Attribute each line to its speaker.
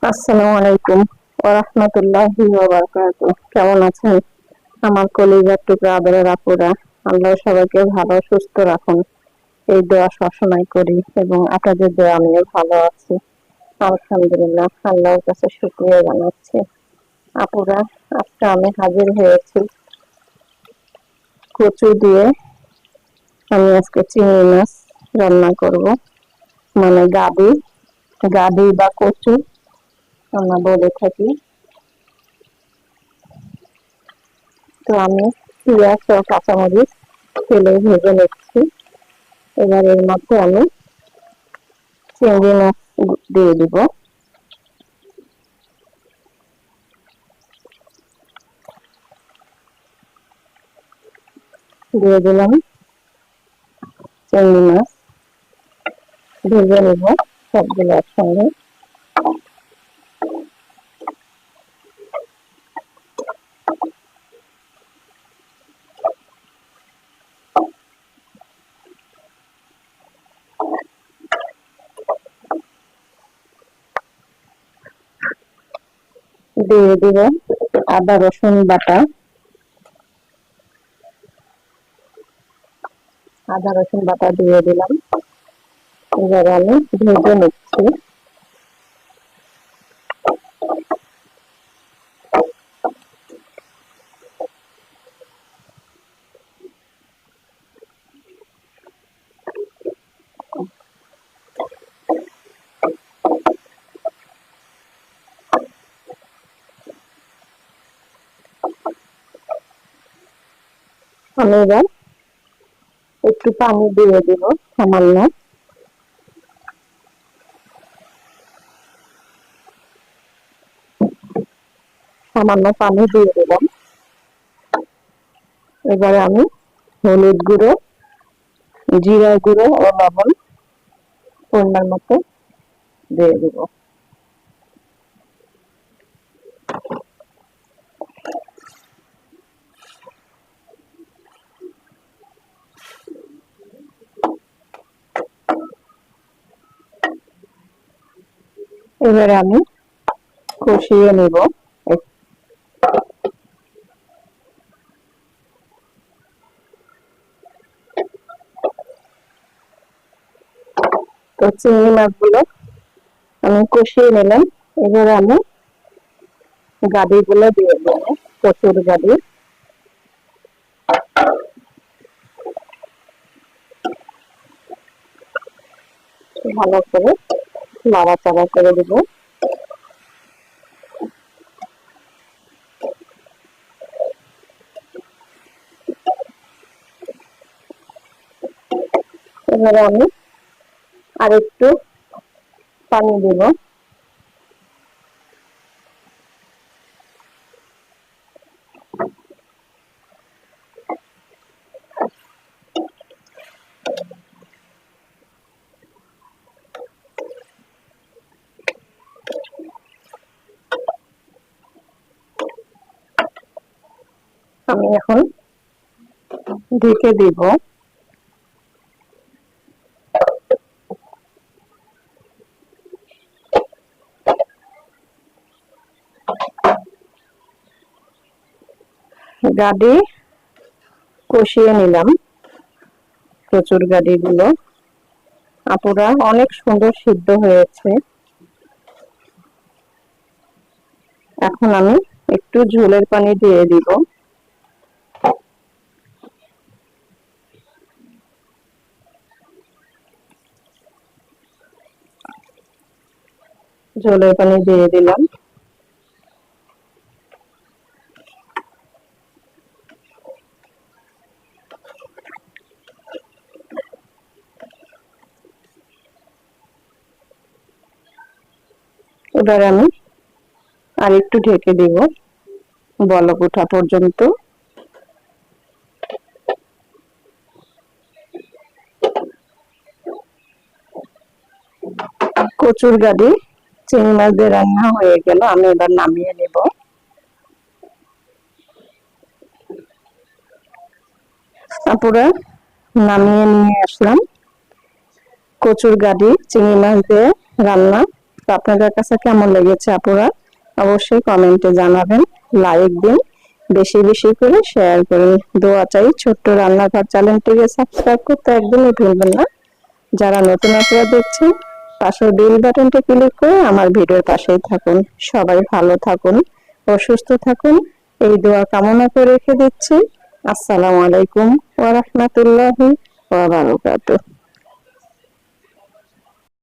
Speaker 1: আসসালামু আলাইকুম ওয়া রাহমাতুল্লাহি ওয়া বারাকাতুহু। কেমন আছেন আমার কলিজার টুকরা আদরের আপুরা? আল্লাহ সবাইকে ভালো সুস্থ রাখুন, এই দোয়া সবসময় করি এবং আপনাদের দোয়া আমিও ভালো আছি আলহামদুলিল্লাহ। আল্লাহর কাছে শুকরিয়া জানাচ্ছি। আপুরা, আজকে আমি হাজির হয়েছি কচু দিয়ে। আমি আজকে চিংড়ি মাছ রান্না করব, মানে গাদি গাদি বা কচু আমরা বলে থাকি। তো আমি পেঁয়াজ ও কাঁচামরিচ তেলে ভেজে নিচ্ছি। এবার এর মধ্যে আমি চিংড়ি মাছ দিয়ে দিব। দিয়ে দিলাম চিংড়ি মাছ, ভেজে নিব সবগুলো একসঙ্গে। দিয়ে দিব আদা রসুন বাটা। আদা রসুন বাটা দিয়ে দিলাম। এবার আমি ভেজে নিচ্ছি। আমি এবার একটু পানি দিয়ে দিব, সামান্য সামান্য পানি দিয়ে দিলাম। এবারে আমি হলুদ গুঁড়ো, জিরা গুঁড়ো ও লবণ পরিমাণ মতো দিয়ে দিব। এবারে আমি কষিয়ে নেব। তো চিংড়ি মাছগুলো আমি কষিয়ে নিলাম। এবারে আমি গাদিগুলো দিয়ে দেবো, কচুর গাদি। ভালো করে নাড়াচাড়া করে দেব। এবারে আমি আরেকটু পানি দেব। আমি এখন ঢেকে দিব। গাদি কষিয়ে নিলাম, কচুর গাদিগুলো আপুরা অনেক সুন্দর সিদ্ধ হয়েছে। এখন আমি একটু ঝোলের পানি দিয়ে দিব। ঝোলের পানি দিয়ে দিলাম। এবার আমি আর একটু ঢেকে দিব বলক ওঠা পর্যন্ত। কচুর গাদি চিংড়ি মাছ দিয়ে রান্না হয়ে গেল। আমি এবার নামিয়ে নেব। আপুরা, নামিয়ে নিয়ে আসলাম কচুর গাদি চিংড়ি মাছ দিয়ে রান্না। তো আপনাদের কাছে কেমন লেগেছে আপুরা অবশ্যই কমেন্টে জানাবেন, লাইক দিন, বেশি বেশি করে শেয়ার করুন। দোয়া চাই। ছোট্ট রান্নাঘর চ্যানেলটিকে সাবস্ক্রাইব করতে একদমই ভুলবেন না। যারা নতুন আপুরা দেখছেন পাশের বেল বাটনটি ক্লিক করে আমার ভিডিওর পাশেই থাকুন। সবাই ভালো থাকুন ও সুস্থ থাকুন এই দোয়া কামনা করে রেখে দিচ্ছি। আসসালামু আলাইকুম ওয়া রাহমাতুল্লাহি ওয়া বারাকাতুহু।